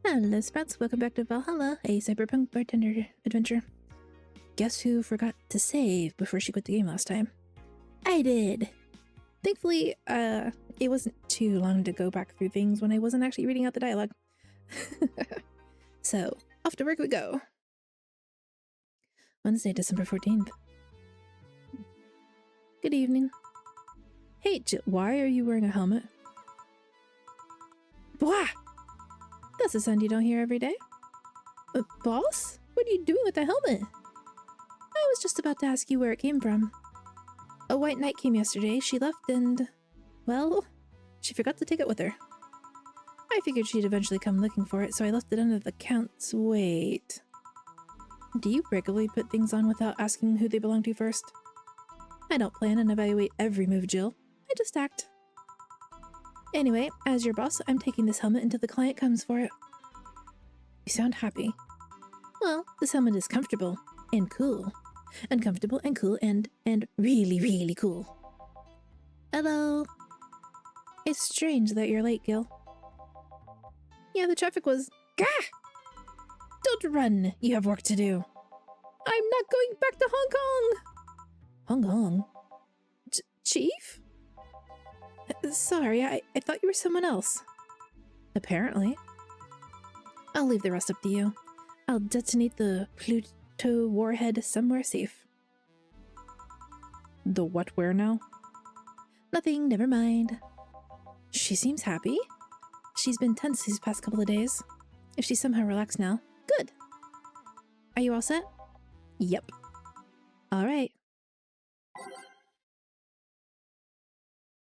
Hello, Sprouts. Welcome back to Valhalla, a Cyberpunk bartender adventure. Guess who forgot to save before she quit the game last time? I did! Thankfully, it wasn't too long to go back through things when I wasn't actually reading out the dialogue. So, off to work we go. Wednesday, December 14th. Good evening. Hey, why are you wearing a helmet? Blah! That's a sound you don't hear every day. Boss? What are you doing with the helmet? I was just about to ask you where it came from. A white knight came yesterday. She left and, well, she forgot to take it with her. I figured she'd eventually come looking for it, so I left it under the count's weight. Do you regularly put things on without asking who they belong to first? I don't plan and evaluate every move, Jill. I just act. Anyway, as your boss, I'm taking this helmet until the client comes for it. You sound happy. Well, this helmet is comfortable and cool. Uncomfortable and cool and really, really cool. Hello. It's strange that you're late, Gil. Yeah, the traffic was... Gah! Don't run. You have work to do. I'm not going back to Hong Kong. Hong Kong? Chief? Sorry, I thought you were someone else. Apparently. I'll leave the rest up to you. I'll detonate the Pluto warhead somewhere safe. The what where now? Nothing, never mind. She seems happy. She's been tense these past couple of days. If she's somehow relaxed now, good. Are you all set? Yep. All right.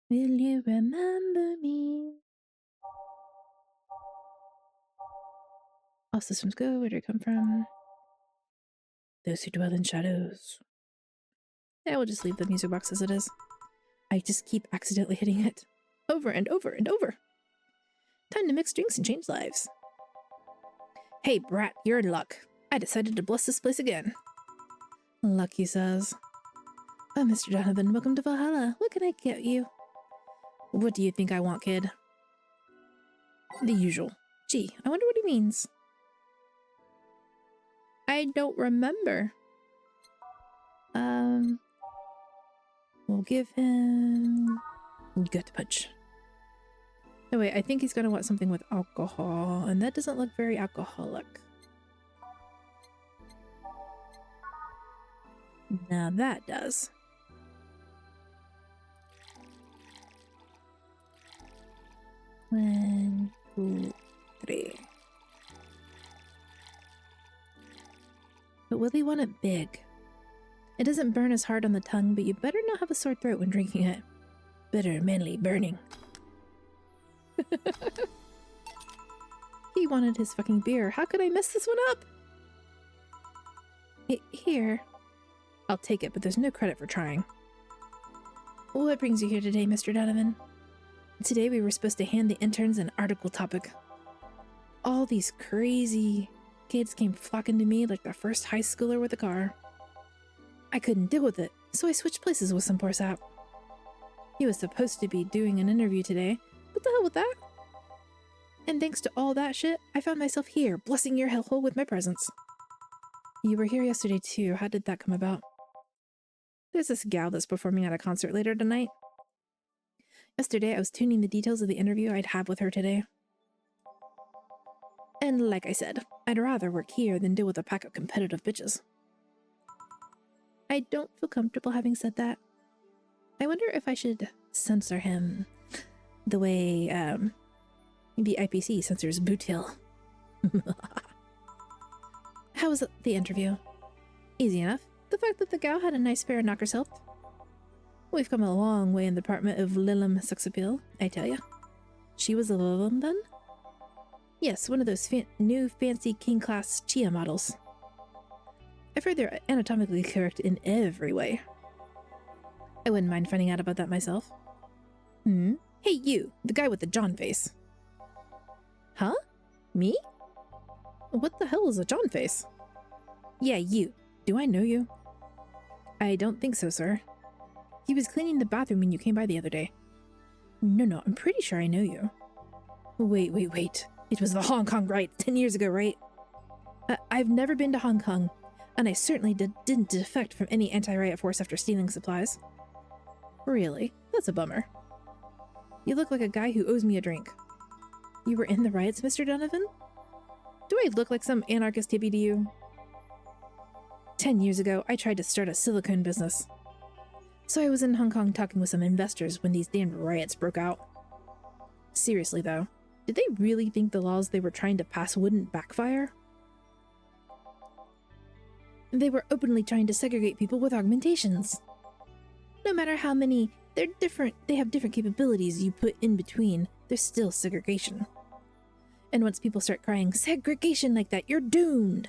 Will you remember me? All systems go. Where did it come from? Those who dwell in shadows. Yeah, we'll just leave the music box as it is. I just keep accidentally hitting it. Over and over and over. Time to mix drinks and change lives. Hey, brat, you're in luck. I decided to bless this place again. Luck, he says. Oh, Mr. Donovan, welcome to Valhalla. What can I get you? What do you think I want, kid? The usual. Gee, I wonder what he means. I don't remember. We'll give him... gut punch. Oh wait, I think he's gonna want something with alcohol, and that doesn't look very alcoholic. Now that does. One, two, three. But will he want it big? It doesn't burn as hard on the tongue, but you better not have a sore throat when drinking it. Bitter, manly, burning. He wanted his fucking beer. How could I mess this one up? Here. I'll take it, but there's no credit for trying. What brings you here today, Mr. Donovan? Today we were supposed to hand the interns an article topic. All these crazy kids came flocking to me like the first high schooler with a car. I couldn't deal with it, so I switched places with some poor sap. He was supposed to be doing an interview today, but the hell with that. And thanks to all that shit, I found myself here, blessing your hellhole with my presence. You were here yesterday too. How did that come about? There's this gal that's performing at a concert later tonight. Yesterday, I was tuning the details of the interview I'd have with her today. And like I said, I'd rather work here than deal with a pack of competitive bitches. I don't feel comfortable having said that. I wonder if I should censor him the way, the IPC censors Bootil. How was the interview? Easy enough. The fact that the gal had a nice pair of knockers helped. We've come a long way in the department of Lilum sex appeal, I tell ya. She was a Lilum then? Yes, one of those new fancy king-class Chia models. I've heard they're anatomically correct in every way. I wouldn't mind finding out about that myself. Hey, you, the guy with the John face. Huh? Me? What the hell is a John face? Yeah, you. Do I know you? I don't think so, sir. He was cleaning the bathroom when you came by the other day. No, I'm pretty sure I know you. Wait. It was the Hong Kong riot 10 years ago, right? I've never been to Hong Kong, and I certainly didn't defect from any anti-riot force after stealing supplies. Really? That's a bummer. You look like a guy who owes me a drink. You were in the riots, Mr. Donovan? Do I look like some anarchist hippie to you? 10 years ago, I tried to start a silicone business. So I was in Hong Kong talking with some investors when these damned riots broke out. Seriously though, did they really think the laws they were trying to pass wouldn't backfire? They were openly trying to segregate people with augmentations. No matter how many, they have different capabilities you put in between, there's still segregation. And once people start crying, segregation like that, you're doomed!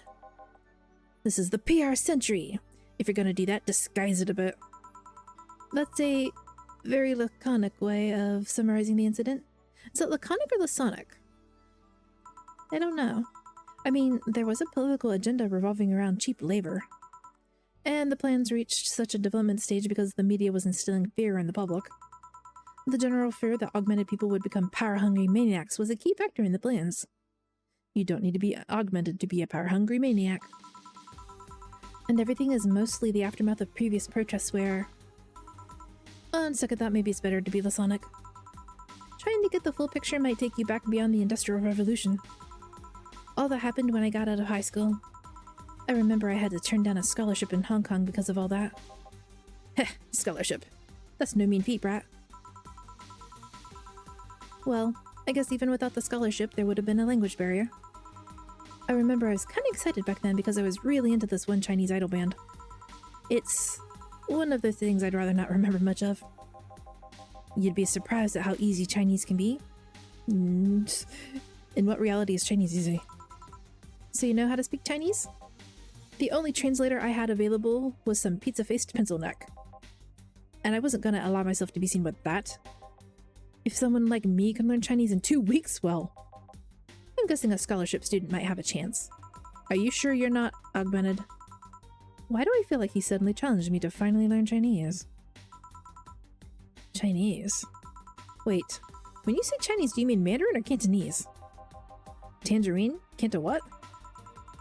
This is the PR century. If you're gonna do that, disguise it a bit. That's a very laconic way of summarizing the incident. Is it laconic or lasonic? I don't know. I mean, there was a political agenda revolving around cheap labor. And the plans reached such a development stage because the media was instilling fear in the public. The general fear that augmented people would become power-hungry maniacs was a key factor in the plans. You don't need to be augmented to be a power-hungry maniac. And everything is mostly the aftermath of previous protests where... On second thought, maybe it's better to be lasonic. Trying to get the full picture might take you back beyond the Industrial Revolution. All that happened when I got out of high school. I remember I had to turn down a scholarship in Hong Kong because of all that. Heh, scholarship. That's no mean feat, brat. Well, I guess even without the scholarship, there would have been a language barrier. I remember I was kind of excited back then because I was really into this one Chinese idol band. It's one of the things I'd rather not remember much of. You'd be surprised at how easy Chinese can be. In what reality is Chinese easy? So you know how to speak Chinese? The only translator I had available was some pizza-faced pencil neck. And I wasn't gonna allow myself to be seen with that. If someone like me can learn Chinese in 2 weeks, well, I'm guessing a scholarship student might have a chance. Are you sure you're not augmented? Why do I feel like he suddenly challenged me to finally learn Chinese? Chinese? Wait, when you say Chinese, do you mean Mandarin or Cantonese? Tangerine? Canto what?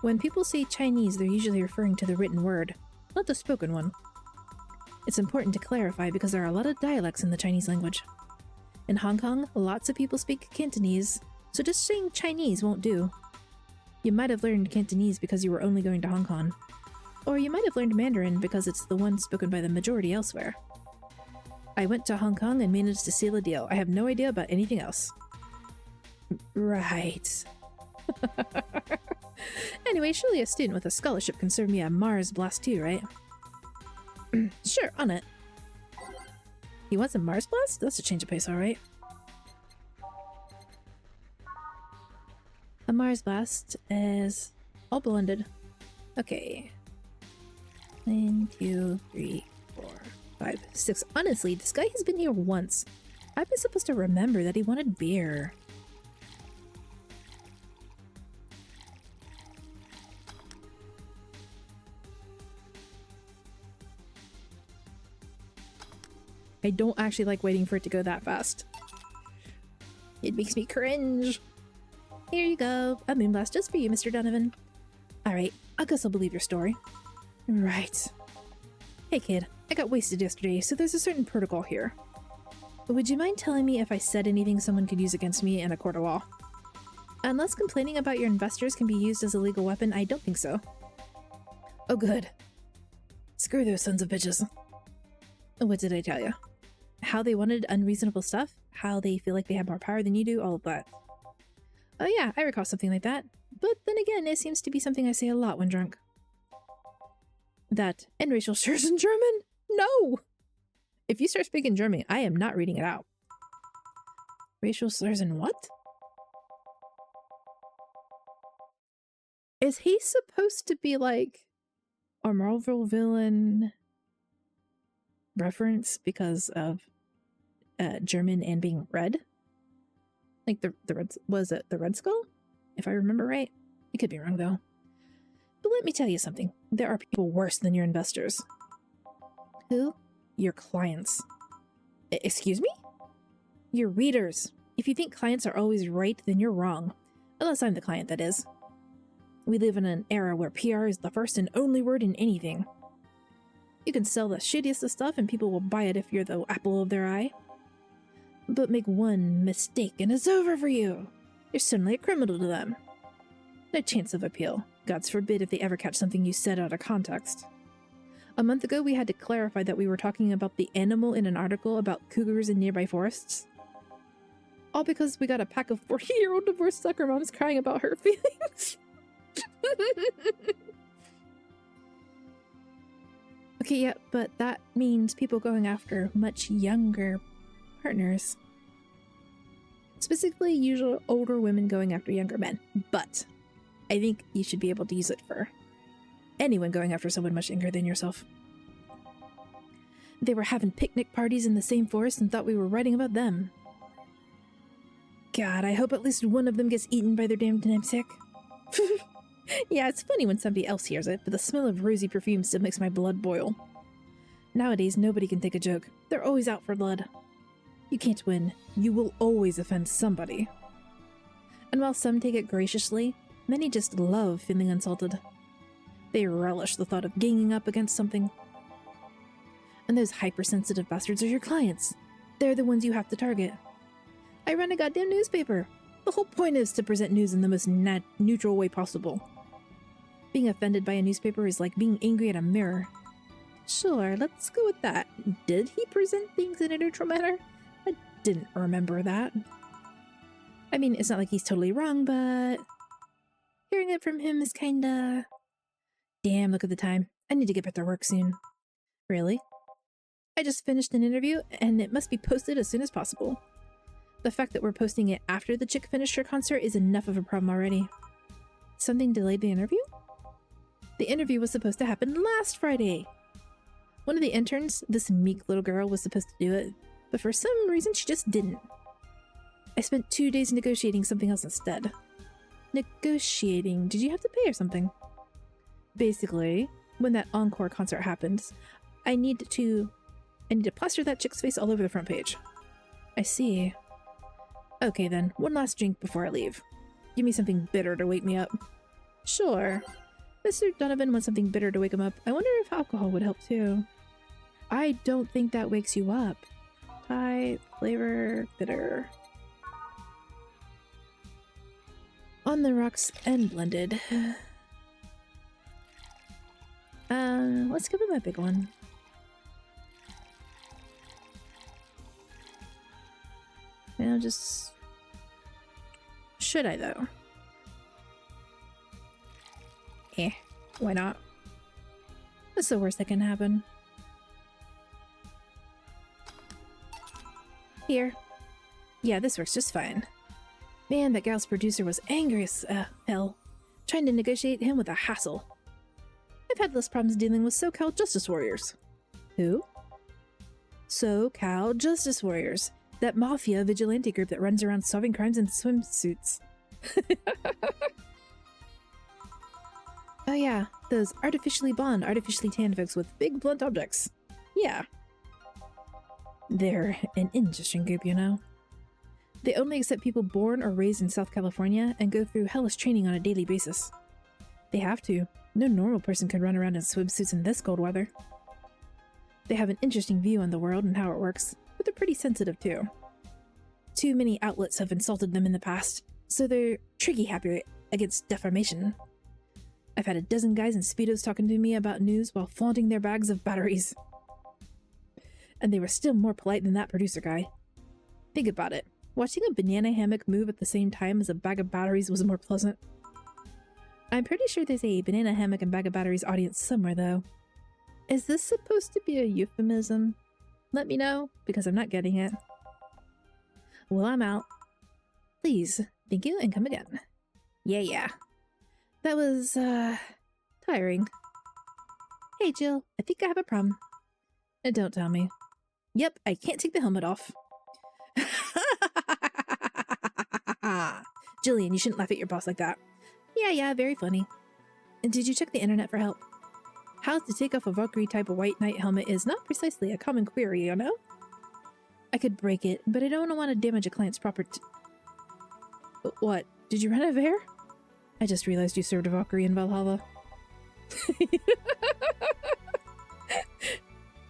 When people say Chinese, they're usually referring to the written word, not the spoken one. It's important to clarify because there are a lot of dialects in the Chinese language. In Hong Kong, lots of people speak Cantonese, so just saying Chinese won't do. You might have learned Cantonese because you were only going to Hong Kong. Or you might have learned Mandarin because it's the one spoken by the majority elsewhere. I went to Hong Kong and managed to seal a deal. I have no idea about anything else. Right. Anyway, surely a student with a scholarship can serve me a Mars Blast too, right? Sure, on it. You want some Mars Blast? That's a change of pace, alright. A Mars Blast is all blended. Okay. 1, 2, 3, 4, 5, 6. Honestly, this guy has been here once. I've been supposed to remember that he wanted beer. I don't actually like waiting for it to go that fast. It makes me cringe. Here you go. A moonblast just for you, Mr. Donovan. Alright, I guess I'll believe your story. Right. Hey kid, I got wasted yesterday, so there's a certain protocol here. Would you mind telling me if I said anything someone could use against me in a court of law? Unless complaining about your investors can be used as a legal weapon, I don't think so. Oh good. Screw those sons of bitches. What did I tell you? How they wanted unreasonable stuff? How they feel like they have more power than you do? All of that. Oh yeah, I recall something like that. But then again, it seems to be something I say a lot when drunk. That and racial slurs in German? No! If you start speaking German, I am not reading it out. Racial slurs in what? Is he supposed to be like a Marvel villain reference because of German and being red? Like the red, was it the Red Skull? If I remember right. I could be wrong though. But let me tell you something. There are people worse than your investors. Who? Your clients. Excuse me? Your readers. If you think clients are always right, then you're wrong. Unless I'm the client, that is. We live in an era where PR is the first and only word in anything. You can sell the shittiest of stuff and people will buy it if you're the apple of their eye. But make one mistake and it's over for you. You're suddenly a criminal to them. No chance of appeal. Gods forbid if they ever catch something you said out of context. A month ago, we had to clarify that we were talking about the animal in an article about cougars in nearby forests. All because we got a pack of 40-year-old divorced sucker moms crying about her feelings. Okay, yeah, but that means people going after much younger partners. Specifically, usually older women going after younger men. But I think you should be able to use it for anyone going after someone much younger than yourself. They were having picnic parties in the same forest and thought we were writing about them. God, I hope at least one of them gets eaten by their damn namesake. Yeah, it's funny when somebody else hears it, but the smell of rosy perfume still makes my blood boil. Nowadays, nobody can take a joke. They're always out for blood. You can't win. You will always offend somebody. And while some take it graciously, many just love feeling insulted. They relish the thought of ganging up against something. And those hypersensitive bastards are your clients. They're the ones you have to target. I run a goddamn newspaper. The whole point is to present news in the most neutral way possible. Being offended by a newspaper is like being angry at a mirror. Sure, let's go with that. Did he present things in a neutral manner? I didn't remember that. I mean, it's not like he's totally wrong, but hearing it from him is kinda... Damn, look at the time. I need to get back to work soon. Really? I just finished an interview, and it must be posted as soon as possible. The fact that we're posting it after the chick finished her concert is enough of a problem already. Something delayed the interview? The interview was supposed to happen last Friday. One of the interns, this meek little girl, was supposed to do it, but for some reason she just didn't. I spent 2 days negotiating something else instead. Negotiating? Did you have to pay or something? Basically, when that encore concert happens, I need to plaster that chick's face all over the front page. I see. Okay then, one last drink before I leave. Give me something bitter to wake me up. Sure. Mr. Donovan wants something bitter to wake him up. I wonder if alcohol would help too. I don't think that wakes you up. Thai, flavor, bitter. On the rocks and blended. Let's go with my big one. And I'll just... Should I though? Why not? What's the worst that can happen? Here. Yeah, this works just fine. Man, that gal's producer was angry as hell. Trying to negotiate him with a hassle. I've had less problems dealing with SoCal Justice Warriors. Who? SoCal Justice Warriors. That mafia vigilante group that runs around solving crimes in swimsuits. Oh yeah, those artificially blonde, artificially tanned folks with big blunt objects. Yeah. They're an interesting group, you know. They only accept people born or raised in South California and go through hellish training on a daily basis. They have to. No normal person could run around in swimsuits in this cold weather. They have an interesting view on the world and how it works, but they're pretty sensitive too. Too many outlets have insulted them in the past, so they're tricky happy against defamation. I've had a dozen guys in Speedos talking to me about news while flaunting their bags of batteries. And they were still more polite than that producer guy. Think about it. Watching a banana hammock move at the same time as a bag of batteries was more pleasant. I'm pretty sure there's a banana hammock and bag of batteries audience somewhere, though. Is this supposed to be a euphemism? Let me know, because I'm not getting it. Well, I'm out. Please, thank you, and come again. Yeah. That was, tiring. Hey, Jill, I think I have a problem. Don't tell me. Yep, I can't take the helmet off. Jillian, you shouldn't laugh at your boss like that. Yeah, very funny. And did you check the internet for help? How to take off a Valkyrie type of white knight helmet is not precisely a common query, you know? I could break it, but I don't want to damage a client's property. What? Did you run out of air? I just realized you served a Valkyrie in Valhalla.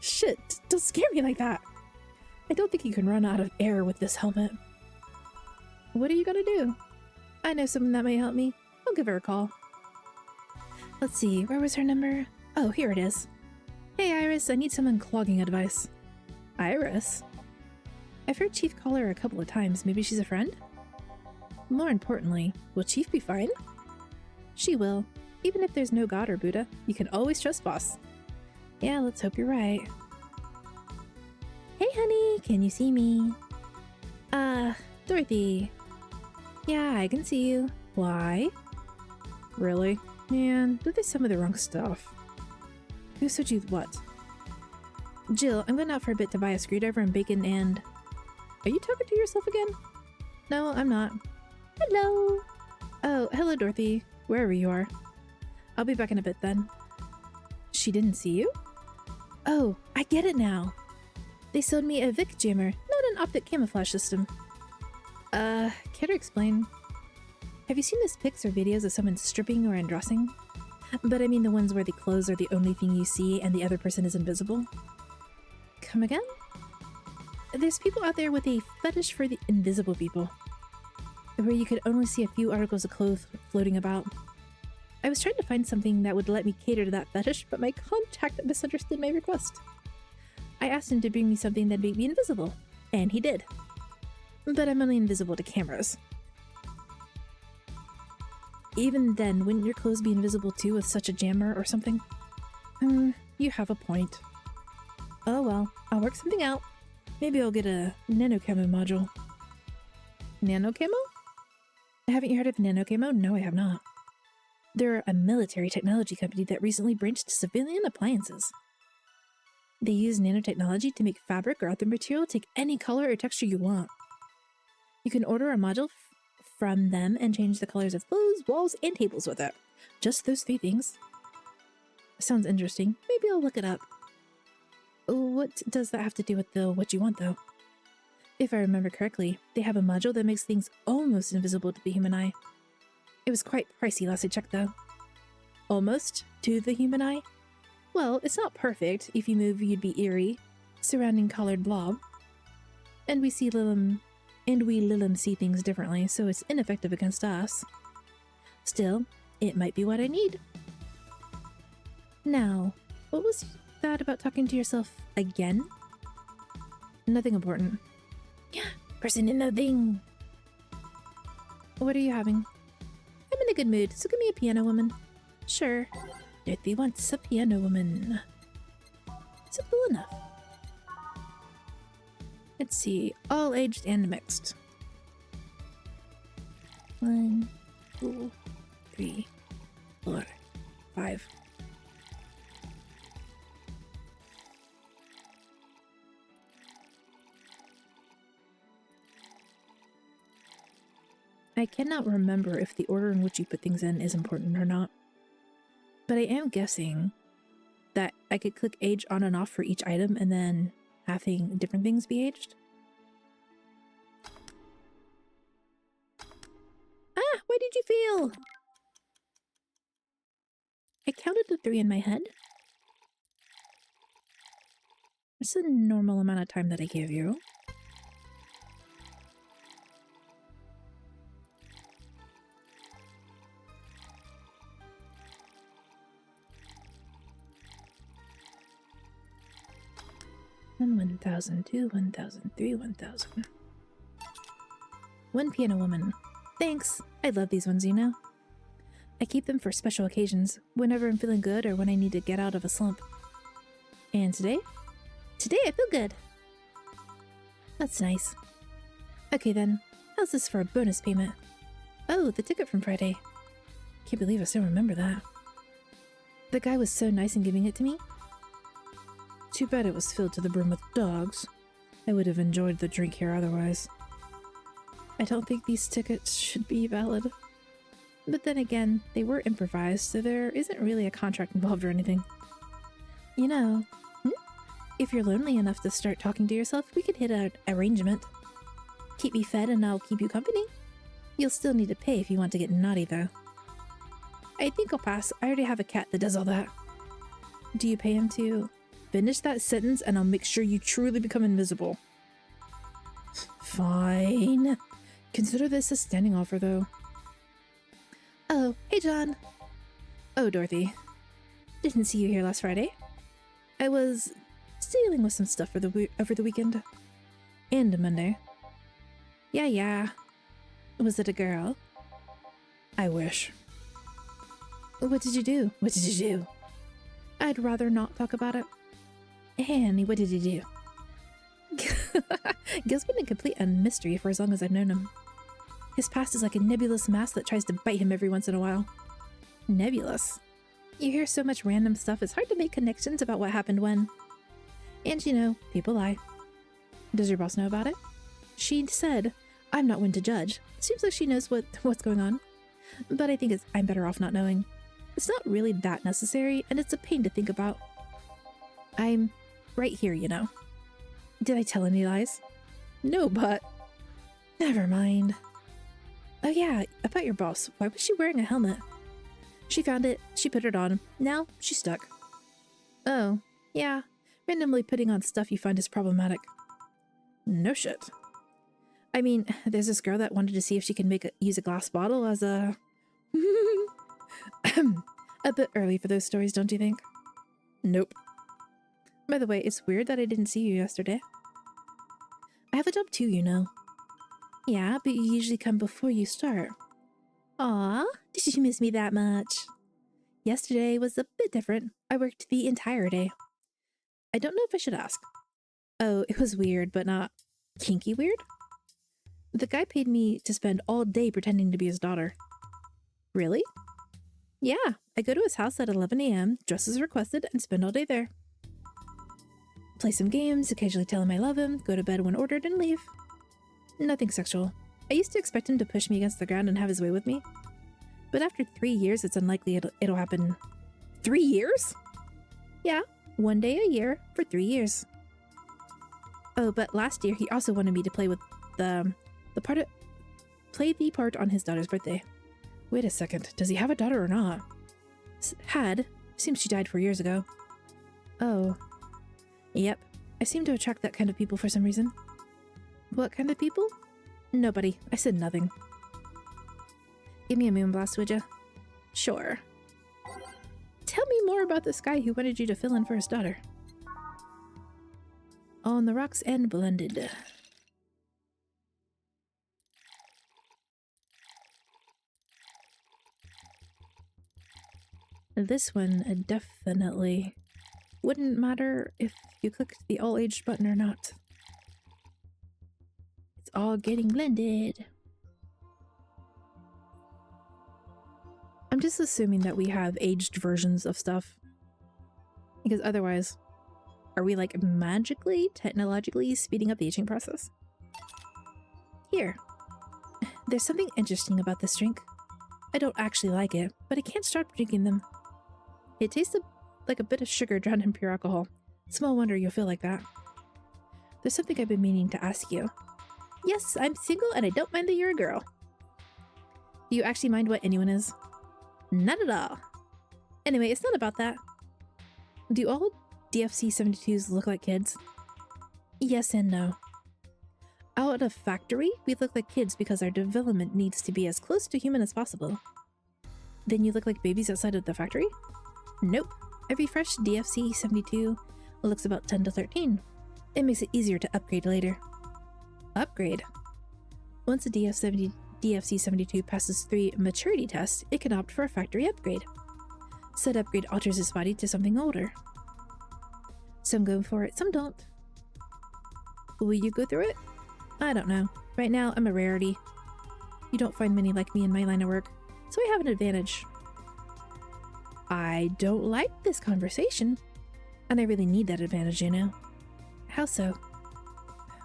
Shit, don't scare me like that. I don't think you can run out of air with this helmet. What are you gonna do? I know someone that might help me. I'll give her a call. Let's see, where was her number? Oh, here it is. Hey Iris, I need some unclogging advice. Iris? I've heard Chief call her a couple of times. Maybe she's a friend? More importantly, will Chief be fine? She will. Even if there's no God or Buddha, you can always trust Boss. Yeah, let's hope you're right. Hey honey, can you see me? Dorothy. Yeah, I can see you. Why? Really? Man, did they send me the wrong stuff? Who said you what? Jill, I'm going out for a bit to buy a screwdriver and bacon and... Are you talking to yourself again? No, I'm not. Hello! Oh, hello Dorothy, wherever you are. I'll be back in a bit then. She didn't see you? Oh, I get it now. They sold me a Vic jammer, not an optic camouflage system. Care to explain? Have you seen those pics or videos of someone stripping or undressing? But I mean the ones where the clothes are the only thing you see and the other person is invisible? Come again? There's people out there with a fetish for the invisible people, where you could only see a few articles of clothes floating about. I was trying to find something that would let me cater to that fetish, but my contact misunderstood my request. I asked him to bring me something that made me invisible, and he did. But I'm only invisible to cameras. Even then, wouldn't your clothes be invisible too with such a jammer or something? You have a point. Oh well, I'll work something out. Maybe I'll get a nano camo module. Nano camo? Haven't you heard of nano camo? No, I have not. They're a military technology company that recently branched to civilian appliances. They use nanotechnology to make fabric or other material take any color or texture you want. You can order a module from them and change the colors of clothes, walls, and tables with it. Just those 3 things. Sounds interesting. Maybe I'll look it up. What does that have to do with what you want, though? If I remember correctly, they have a module that makes things almost invisible to the human eye. It was quite pricey last I checked, though. Almost to the human eye? Well, it's not perfect. If you move, you'd be eerie, surrounding colored blob. And we Lilim see things differently, so it's ineffective against us. Still, it might be what I need. Now, what was that about talking to yourself again? Nothing important. Yeah, person in the thing. What are you having? I'm in a good mood, so give me a piano woman. Sure. Dorothy wants a piano woman. Simple enough. Let's see, all aged and mixed. 1, 2, 3, 4, 5. I cannot remember if the order in which you put things in is important or not, but I am guessing that I could click age on and off for each item and then having different things be aged. Ah, what did you feel? I counted to 3 in my head. It's a normal amount of time that I give you. And 1,000, 2, 1,000, 3, 1,000. 1 piano woman. Thanks. I love these ones, you know. I keep them for special occasions, whenever I'm feeling good or when I need to get out of a slump. And today? Today I feel good. That's nice. Okay then, how's this for a bonus payment? Oh, the ticket from Friday. Can't believe I still remember that. The guy was so nice in giving it to me. Too bad it was filled to the brim with dogs. I would have enjoyed the drink here otherwise. I don't think these tickets should be valid. But then again, they were improvised, so there isn't really a contract involved or anything. You know, if you're lonely enough to start talking to yourself, we could hit an arrangement. Keep me fed and I'll keep you company. You'll still need to pay if you want to get naughty, though. I think I'll pass. I already have a cat that does all that. Do you pay him to finish that sentence and I'll make sure you truly become invisible? Fine. Consider this a standing offer, though. Oh, hey, John. Oh, Dorothy. Didn't see you here last Friday. I was dealing with some stuff over the weekend. And Monday. Yeah. Was it a girl? I wish. What did you do? I'd rather not talk about it. Annie, what did you do? Gil's been a complete mystery for as long as I've known him. His past is like a nebulous mass that tries to bite him every once in a while. Nebulous? You hear so much random stuff, it's hard to make connections about what happened when. And you know, people lie. Does your boss know about it? She said, I'm not one to judge. Seems like she knows what's going on. But I think I'm better off not knowing. It's not really that necessary, and it's a pain to think about. I'm right here, you know. Did I tell any lies? No, but... Never mind. Oh yeah, about your boss. Why was she wearing a helmet? She found it, she put it on. Now, she's stuck. Oh, yeah. Randomly putting on stuff you find is problematic. No shit. I mean, there's this girl that wanted to see if she can use a glass bottle as a... A bit early for those stories, don't you think? Nope. By the way, it's weird that I didn't see you yesterday. I have a job too, you know. Yeah, but you usually come before you start. Aw, did you miss me that much? Yesterday was a bit different. I worked the entire day. I don't know if I should ask. Oh, it was weird, but not kinky weird? The guy paid me to spend all day pretending to be his daughter. Really? Yeah, I go to his house at 11 a.m., dress as requested, and spend all day there. Play some games, occasionally tell him I love him, go to bed when ordered, and leave. Nothing sexual. I used to expect him to push me against the ground and have his way with me. But after 3 years, it's unlikely it'll happen. 3 years? Yeah, 1 day a year for 3 years. Oh, but last year he also wanted me to play with the part on his daughter's birthday. Wait a second, does he have a daughter or not? Had. Seems she died 4 years ago. Oh. Yep. I seem to attract that kind of people for some reason. What kind of people? Nobody. I said nothing. Give me a moonblast, would ya? Sure. Tell me more about this guy who wanted you to fill in for his daughter. On the rocks and blended. This one definitely wouldn't matter if you clicked the all aged button or not. It's all getting blended. I'm just assuming that we have aged versions of stuff. Because otherwise, are we like magically, technologically speeding up the aging process? Here. There's something interesting about this drink. I don't actually like it, but I can't stop drinking them. It tastes like a bit of sugar drowned in pure alcohol. Small wonder you'll feel like that. There's something I've been meaning to ask you. Yes, I'm single and I don't mind that you're a girl. Do you actually mind what anyone is? Not at all. Anyway, it's not about that. Do all DFC-72s look like kids? Yes and no. Out at a factory, we look like kids because our development needs to be as close to human as possible. Then you look like babies outside of the factory? Nope. Every fresh DFC-72 looks about 10 to 13. It makes it easier to upgrade later. Upgrade? Once a DFC-72 passes 3 maturity tests, it can opt for a factory upgrade. Said upgrade alters its body to something older. Some go for it, some don't. Will you go through it? I don't know. Right now, I'm a rarity. You don't find many like me in my line of work, so I have an advantage. I don't like this conversation, and I really need that advantage, you know? How so?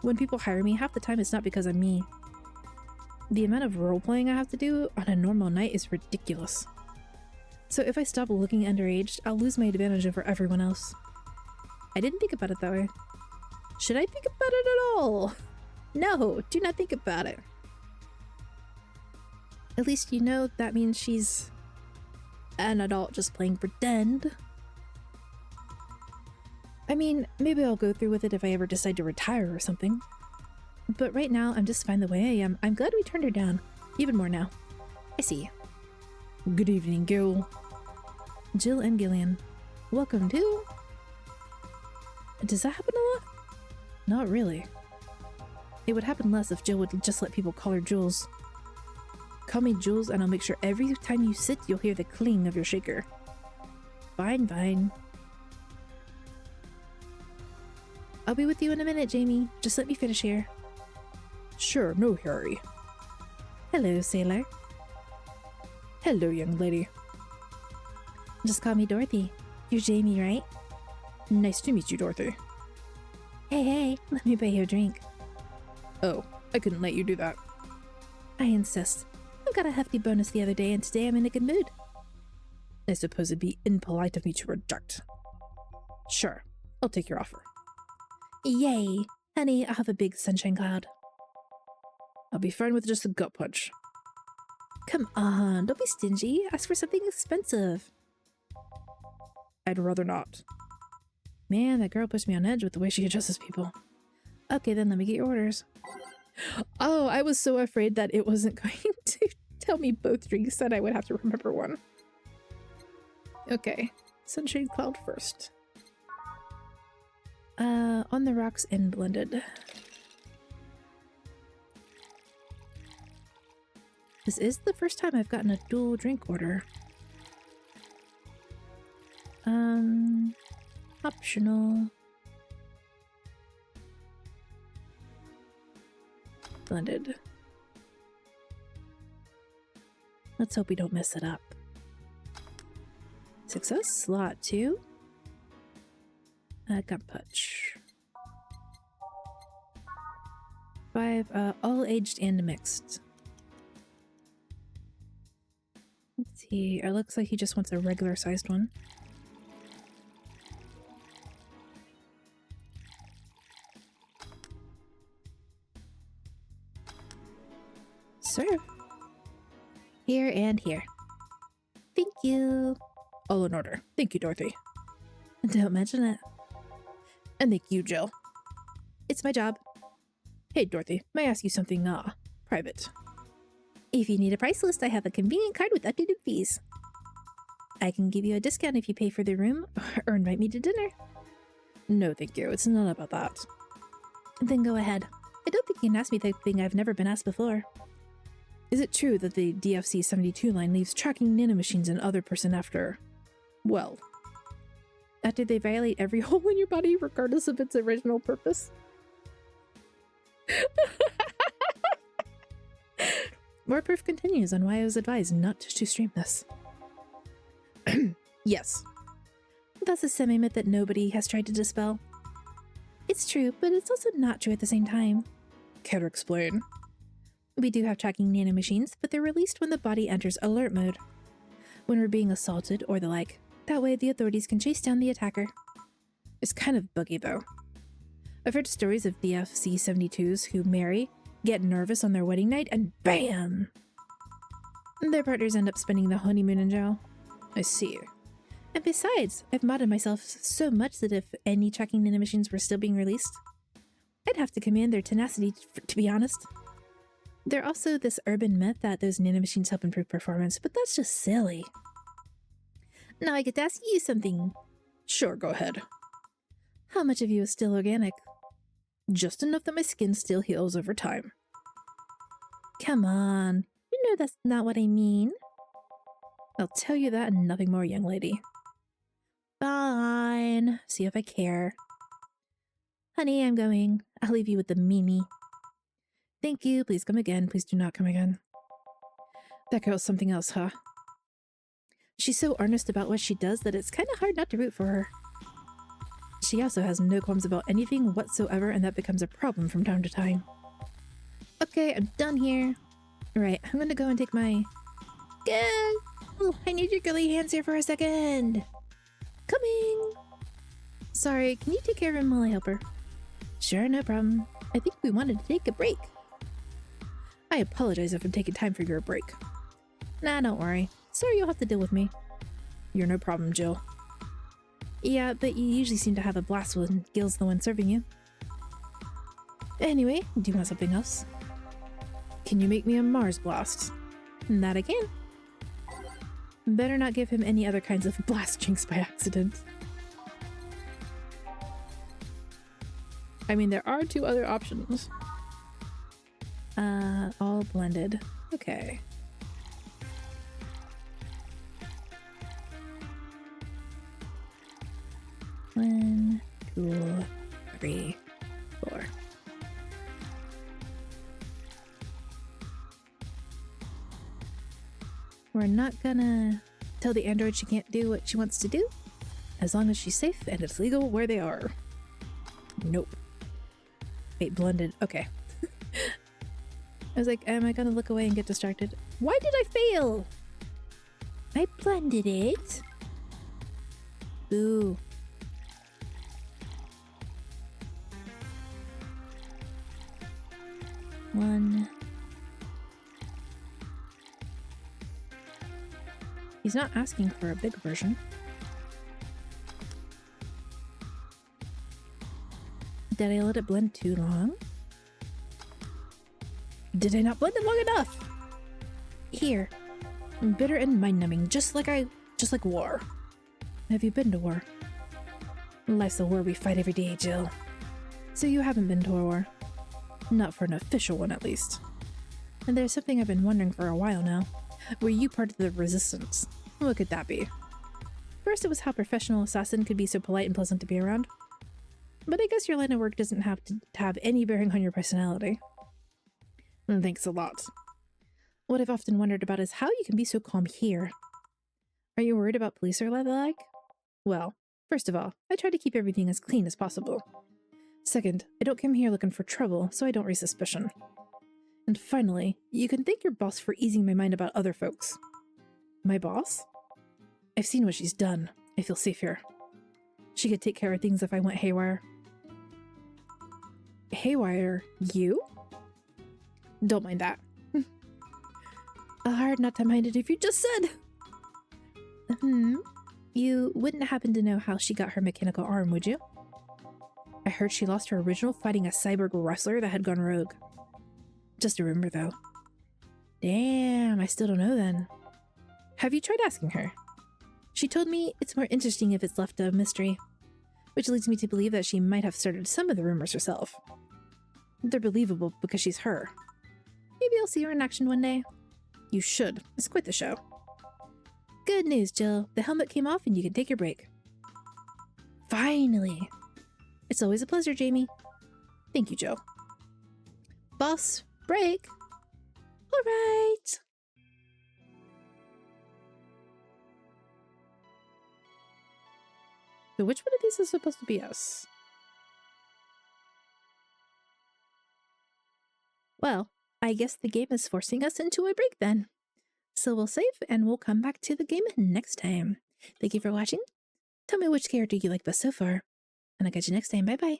When people hire me, half the time it's not because I'm me. The amount of role-playing I have to do on a normal night is ridiculous. So if I stop looking underage, I'll lose my advantage over everyone else. I didn't think about it that way. Should I think about it at all? No, do not think about it. At least you know that means she's an adult just playing pretend. I mean, maybe I'll go through with it if I ever decide to retire or something. But right now, I'm just fine the way I am. I'm glad we turned her down. Even more now. I see. Good evening, Gil. Jill and Gillian. Welcome to... Does that happen a lot? Not really. It would happen less if Jill would just let people call her Jules. Call me Jules and I'll make sure every time you sit, you'll hear the cling of your shaker. Fine, fine. I'll be with you in a minute, Jamie. Just let me finish here. Sure, no hurry. Hello, sailor. Hello, young lady. Just call me Dorothy. You're Jamie, right? Nice to meet you, Dorothy. Hey, let me buy you a drink. Oh, I couldn't let you do that. I insist. I got a hefty bonus the other day, and today I'm in a good mood. I suppose it'd be impolite of me to reject. Sure, I'll take your offer. Yay! Honey, I'll have a big sunshine cloud. I'll be fine with just a gut punch. Come on, don't be stingy. Ask for something expensive. I'd rather not. Man, that girl puts me on edge with the way she addresses people. Okay, then let me get your orders. Oh, I was so afraid that it wasn't going to tell me both drinks that I would have to remember one. Okay, sunshine cloud first. On the rocks and blended. This is the first time I've gotten a dual drink order. Optional. Blended. Let's hope we don't mess it up. Success, slot 2. Gun punch. 5, all aged and mixed. Let's see, it looks like he just wants a regular sized one. Serve. Here and here. Thank you. All in order. Thank you, Dorothy. Don't mention it. And thank you, Jill. It's my job. Hey, Dorothy, may I ask you something, private? If you need a price list, I have a convenient card with updated fees. I can give you a discount if you pay for the room or invite me to dinner. No, thank you. It's not about that. Then go ahead. I don't think you can ask me the thing I've never been asked before. Is it true that the DFC-72 line leaves tracking nanomachines and other person after... well... after they violate every hole in your body regardless of its original purpose? More proof continues on why I was advised not to stream this. Yes. That's a semi-myth that nobody has tried to dispel. It's true, but it's also not true at the same time. Care to explain? We do have tracking nanomachines, but they're released when the body enters alert mode. When we're being assaulted or the like. That way the authorities can chase down the attacker. It's kind of buggy though. I've heard stories of DFC-72s who marry, get nervous on their wedding night, and BAM! Their partners end up spending the honeymoon in jail. I see. And besides, I've modded myself so much that if any tracking nanomachines were still being released, I'd have to command their tenacity, to be honest. There's also this urban myth that those nanomachines help improve performance, but that's just silly. Now I get to ask you something. Sure, go ahead. How much of you is still organic? Just enough that my skin still heals over time. Come on. You know that's not what I mean. I'll tell you that and nothing more, young lady. Fine. See if I care. Honey, I'm going. I'll leave you with the Mimi. Thank you. Please come again. Please do not come again. That girl's something else, huh? She's so earnest about what she does that it's kind of hard not to root for her. She also has no qualms about anything whatsoever, and that becomes a problem from time to time. Okay, I'm done here. Alright, I'm gonna go and take my... Oh, I need your girly hands here for a second. Coming! Sorry, can you take care of him while I help her? Sure, no problem. I think we wanted to take a break. I apologize if I'm taking time for your break. Nah, don't worry. Sorry you'll have to deal with me. You're no problem, Jill. Yeah, but you usually seem to have a blast when Gil's the one serving you. Anyway, do you want something else? Can you make me a Mars blast? That I can. Better not give him any other kinds of blast drinks by accident. I mean, there are 2 other options. All blended. Okay. 1, 2, 3, 4. We're not gonna tell the android she can't do what she wants to do, as long as she's safe and it's legal where they are. Nope. Wait, blended. Okay. I was like, am I gonna look away and get distracted? Why did I fail? I blended it. Boo. One. He's not asking for a big version. Did I let it blend too long? Did I not blend it long enough? Here. Bitter and mind-numbing, just like war. Have you been to war? Life's a war we fight every day, Jill. So you haven't been to a war? Not for an official one, at least. And there's something I've been wondering for a while now. Were you part of the resistance? What could that be? First, it was how professional assassin could be so polite and pleasant to be around. But I guess your line of work doesn't have to have any bearing on your personality. Thanks a lot. What I've often wondered about is how you can be so calm here. Are you worried about police or the like? Well, first of all, I try to keep everything as clean as possible. Second, I don't come here looking for trouble, so I don't raise suspicion. And finally, you can thank your boss for easing my mind about other folks. My boss? I've seen what she's done. I feel safe here. She could take care of things if I went haywire. Haywire? You? Don't mind that. Hard not to mind it if you just said. You wouldn't happen to know how she got her mechanical arm, would you? I heard she lost her original fighting a cyborg wrestler that had gone rogue. Just a rumor, though. Damn, I still don't know then. Have you tried asking her? She told me it's more interesting if it's left a mystery, which leads me to believe that she might have started some of the rumors herself. They're believable because she's her. Maybe I'll see her in action one day. You should. It's quite the show. Good news, Jill. The helmet came off and you can take your break. Finally. It's always a pleasure, Jamie. Thank you, Joe. Boss, break. All right. So which one of these is supposed to be us? Well, I guess the game is forcing us into a break then. So we'll save and we'll come back to the game next time. Thank you for watching. Tell me which character you like best so far. And I'll catch you next time. Bye bye.